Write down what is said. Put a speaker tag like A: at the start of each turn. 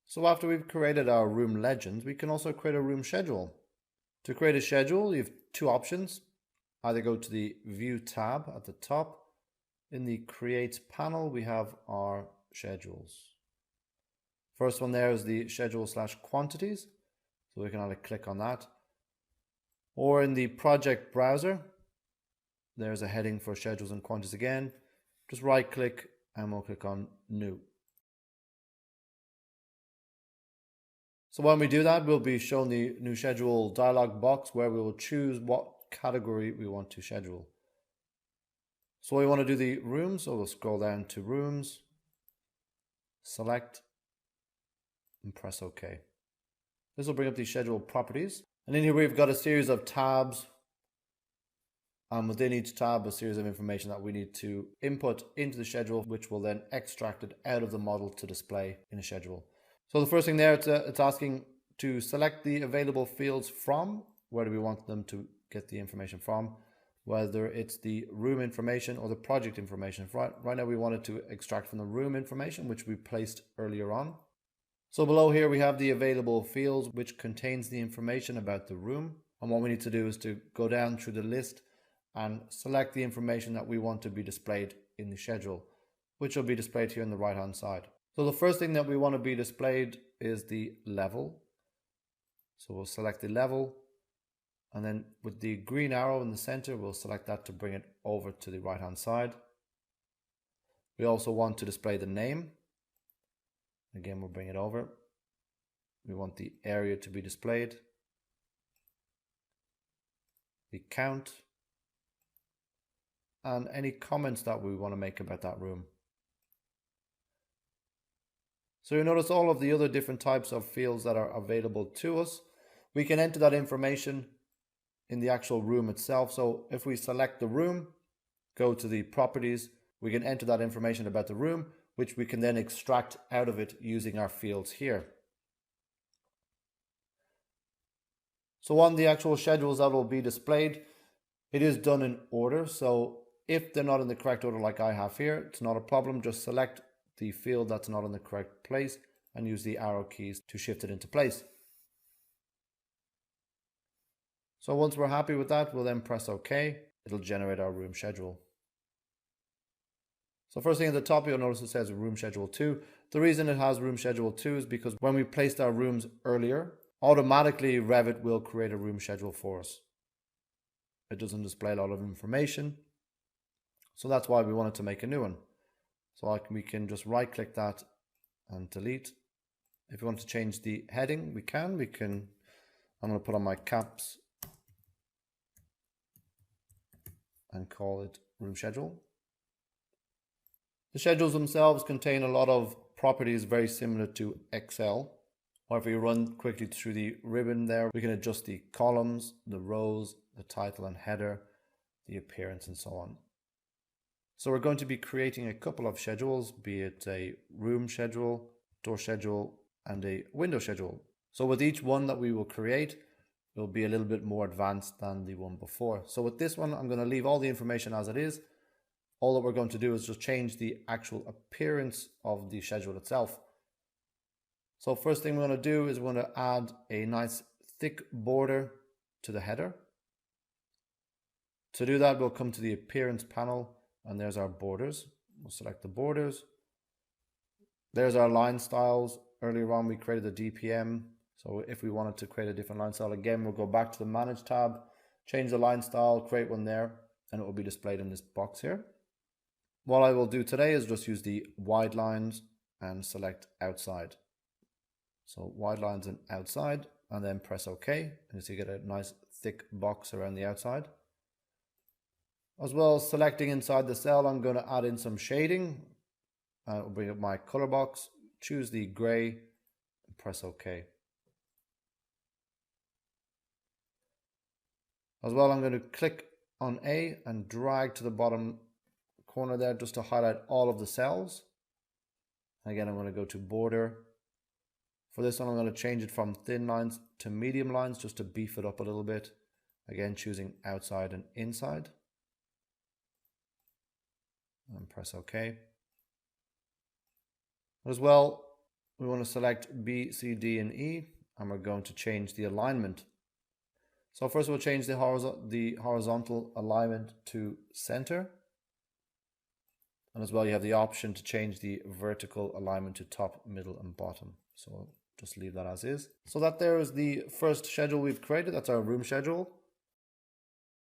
A: So after we've created our room legends, we can also create a room schedule. To create a schedule, you have two options. Either go to the View tab at the top. In the Create panel, we have our schedules. First one there is the schedule/quantities. So we can either click on that. Or in the project browser, there's a heading for schedules and quantities again. Just right click and we'll click on New. So when we do that, we'll be shown the new schedule dialog box where we will choose what category we want to schedule. So we want to do the rooms, so we'll scroll down to rooms, select, and press OK. This will bring up the schedule properties. And in here we've got a series of tabs. And within each tab, a series of information that we need to input into the schedule, which will then extract it out of the model to display in a schedule. So the first thing there, it's asking to select the available fields from. Where do we want them to get the information from? Whether it's the room information or the project information. Right now we wanted to extract from the room information, which we placed earlier on. So below here we have the available fields, which contains the information about the room. And what we need to do is to go down through the list and select the information that we want to be displayed in the schedule, which will be displayed here on the right hand side. So the first thing that we want to be displayed is the level. So we'll select the level, and then with the green arrow in the center, we'll select that to bring it over to the right hand side. We also want to display the name. Again, we'll bring it over. We want the area to be displayed, the count, and any comments that we want to make about that room. So you notice all of the other different types of fields that are available to us. We can enter that information in the actual room itself. So if we select the room, go to the properties, we can enter that information about the room, which we can then extract out of it using our fields here. So on the actual schedules that will be displayed, it is done in order. So if they're not in the correct order like I have here, it's not a problem. Just select the field that's not in the correct place and use the arrow keys to shift it into place. So once we're happy with that, we'll then press OK. It'll generate our room schedule. So first thing at the top, you'll notice it says room schedule 2. The reason it has room schedule 2 is because when we placed our rooms earlier, automatically Revit will create a room schedule for us. It doesn't display a lot of information. So that's why we wanted to make a new one. So we can just right click that and delete. If we want to change the heading, we can. I'm going to put on my caps and call it room schedule. The schedules themselves contain a lot of properties very similar to Excel. Or if we run quickly through the ribbon there, we can adjust the columns, the rows, the title and header, the appearance and so on. So we're going to be creating a couple of schedules, be it a room schedule, door schedule, and a window schedule. So with each one that we will create, it will be a little bit more advanced than the one before. So with this one, I'm going to leave all the information as it is. All that we're going to do is just change the actual appearance of the schedule itself. So first thing we're going to do is we're going to add a nice thick border to the header. To do that, we'll come to the appearance panel. And there's our borders. We'll select the borders. There's our line styles. Earlier on, we created the DPM. So if we wanted to create a different line style, again, we'll go back to the Manage tab, change the line style, create one there, and it will be displayed in this box here. What I will do today is just use the wide lines and select outside. So wide lines and outside, and then press OK. And so you get a nice thick box around the outside. As well as selecting inside the cell, I'm going to add in some shading. I'll bring up my color box, choose the gray, and press OK. As well, I'm going to click on A and drag to the bottom corner there just to highlight all of the cells. Again, I'm going to go to border. For this one, I'm going to change it from thin lines to medium lines just to beef it up a little bit. Again, choosing outside and inside. And press OK. As well, We want to select B, C, D, and E, and we're going to change the alignment. So first we'll change the horizontal alignment to center. And as well, you have the option to change the vertical alignment to top, middle, and bottom. So just leave that as is. So that there is the first schedule we've created. That's our room schedule.